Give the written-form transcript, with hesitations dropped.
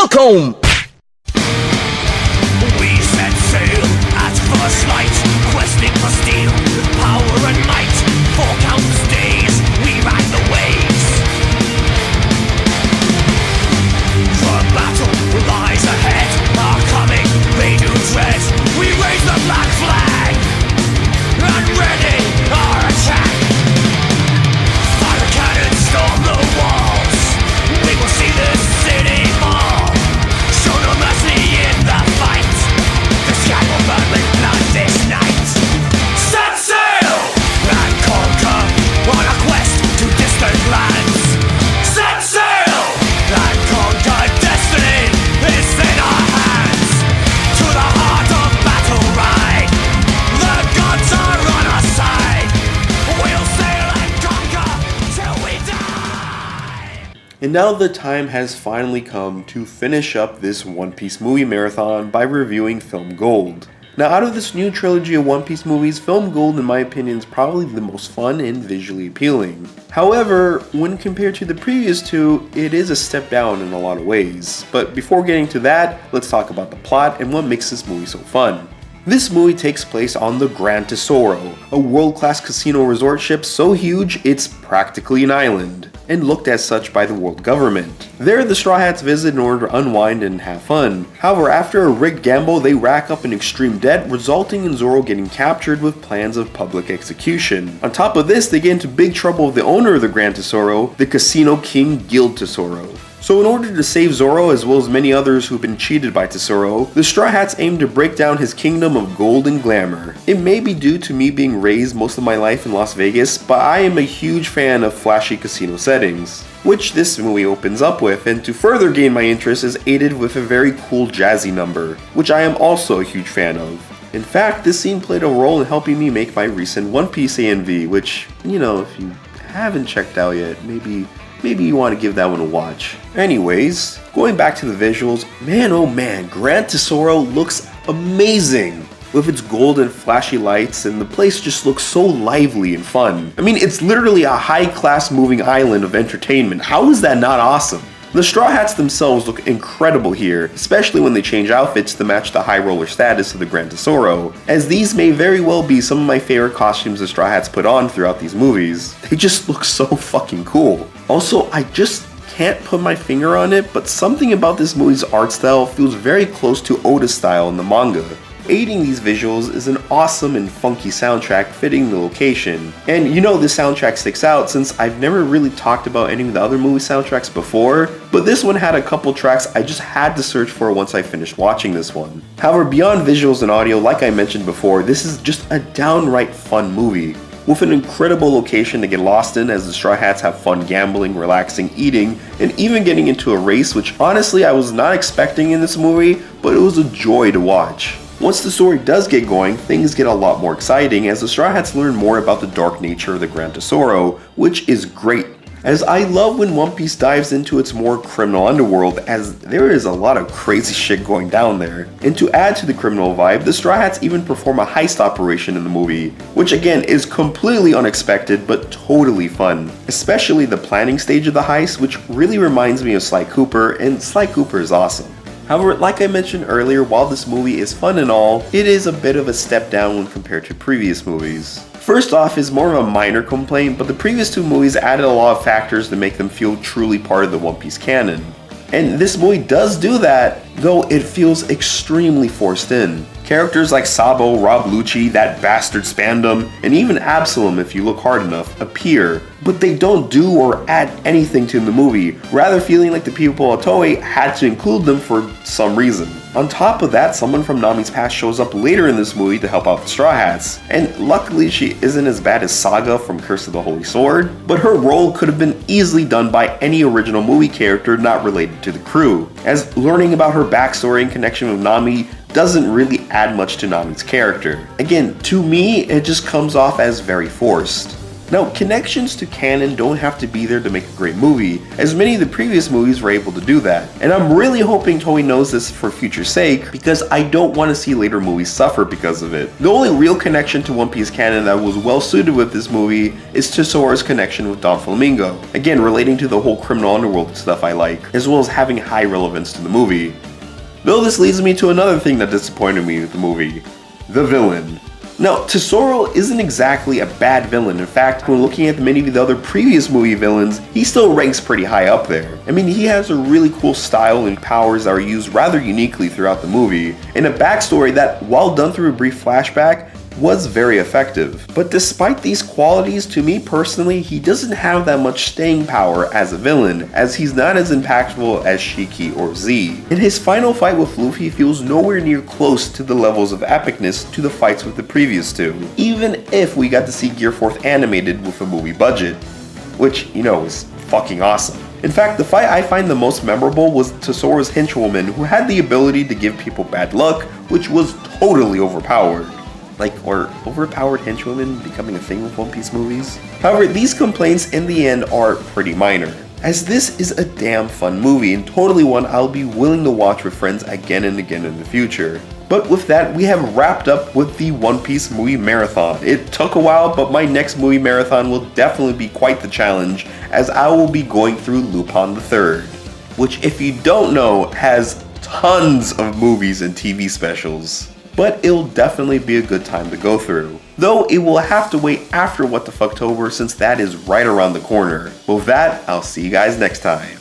Falcon! We set sail at first light, questing for steel, power and might. For countless days we ride the waves. The battle lies ahead, our coming they do dread. We raise the black flag and ready our attack. Fire cannons storm the walls. We will see this city fall. Show no mercy in the fight. The sky will burn with blood this night. Set sail and conquer on a quest to distant lands. Set sail and conquer. Destiny is in our hands. To the heart of battle ride. The gods are on our side. We'll sail and conquer till we die. And now the time has finally come to finish up this One Piece movie marathon by reviewing Film Gold. Now, out of this new trilogy of One Piece movies, Film Gold in my opinion is probably the most fun and visually appealing. However, when compared to the previous two, it is a step down in a lot of ways. But before getting to that, let's talk about the plot and what makes this movie so fun. This movie takes place on the Grand Tesoro, a world-class casino resort ship so huge it's practically an island, and looked as such by the world government. There, the Straw Hats visit in order to unwind and have fun. However, after a rigged gamble, they rack up an extreme debt, resulting in Zoro getting captured with plans of public execution. On top of this, they get into big trouble with the owner of the Grand Tesoro, the Casino King Guild Tesoro. So in order to save Zoro as well as many others who've been cheated by Tesoro, the Straw Hats aim to break down his kingdom of Gold and Glamour. It may be due to me being raised most of my life in Las Vegas, but I am a huge fan of flashy casino settings, which this movie opens up with, and to further gain my interest is aided with a very cool jazzy number, which I am also a huge fan of. In fact, this scene played a role in helping me make my recent One Piece ANV, which, you know, if you haven't checked out yet, maybe you want to give that one a watch. Anyways, going back to the visuals, man oh man, Grand Tesoro looks amazing! With its gold and flashy lights, and the place just looks so lively and fun. I mean, it's literally a high-class moving island of entertainment. How is that not awesome? The Straw Hats themselves look incredible here, especially when they change outfits to match the high roller status of the Grand Tesoro, as these may very well be some of my favorite costumes the Straw Hats put on throughout these movies. They just look so fucking cool. Also, I just can't put my finger on it, but something about this movie's art style feels very close to Oda's style in the manga. Aiding these visuals is an awesome and funky soundtrack fitting the location. And you know this soundtrack sticks out since I've never really talked about any of the other movie soundtracks before, but this one had a couple tracks I just had to search for once I finished watching this one. However, beyond visuals and audio, like I mentioned before, this is just a downright fun movie, with an incredible location to get lost in as the Straw Hats have fun gambling, relaxing, eating, and even getting into a race, which honestly I was not expecting in this movie, but it was a joy to watch. Once the story does get going, things get a lot more exciting as the Straw Hats learn more about the dark nature of the Grand Tesoro, which is great. As I love when One Piece dives into its more criminal underworld, as there is a lot of crazy shit going down there. And to add to the criminal vibe, the Straw Hats even perform a heist operation in the movie, which again is completely unexpected but totally fun. Especially the planning stage of the heist, which really reminds me of Sly Cooper, and Sly Cooper is awesome. However, like I mentioned earlier, while this movie is fun and all, it is a bit of a step down when compared to previous movies. First off is more of a minor complaint, but the previous two movies added a lot of factors to make them feel truly part of the One Piece canon. And this movie does do that, though it feels extremely forced in. Characters like Sabo, Rob Lucci, that bastard Spandam, and even Absalom if you look hard enough, appear, but they don't do or add anything to the movie, rather feeling like the people at Toei had to include them for some reason. On top of that, someone from Nami's past shows up later in this movie to help out the Straw Hats, and luckily she isn't as bad as Saga from Curse of the Holy Sword, but her role could have been easily done by any original movie character not related to the crew, as learning about her backstory in connection with Nami doesn't really add much to Nami's character. Again, to me, it just comes off as very forced. Now, connections to canon don't have to be there to make a great movie, as many of the previous movies were able to do that. And I'm really hoping Toei knows this for future sake, because I don't want to see later movies suffer because of it. The only real connection to One Piece canon that was well suited with this movie is Tesora's connection with Don Flamingo, again relating to the whole criminal underworld stuff I like, as well as having high relevance to the movie. Though this leads me to another thing that disappointed me with the movie: the villain. Now, Tesoro isn't exactly a bad villain. In fact, when looking at many of the other previous movie villains, he still ranks pretty high up there. I mean, he has a really cool style and powers that are used rather uniquely throughout the movie, and a backstory that, while done through a brief flashback, was very effective. But despite these qualities, to me personally, he doesn't have that much staying power as a villain, as he's not as impactful as Shiki or Z. And his final fight with Luffy feels nowhere near close to the levels of epicness to the fights with the previous two, even if we got to see Gear 4th animated with a movie budget, which, you know, is fucking awesome. In fact, the fight I find the most memorable was Tesoro's henchwoman, who had the ability to give people bad luck, which was totally overpowered. Or overpowered henchwomen becoming a thing with One Piece movies? However, these complaints in the end are pretty minor, as this is a damn fun movie and totally one I'll be willing to watch with friends again and again in the future. But with that, we have wrapped up with the One Piece movie marathon. It took a while, but my next movie marathon will definitely be quite the challenge, as I will be going through Lupin III, which, if you don't know, has tons of movies and TV specials. But it'll definitely be a good time to go through. Though it will have to wait after What the Fucktober, since that is right around the corner. With that, I'll see you guys next time.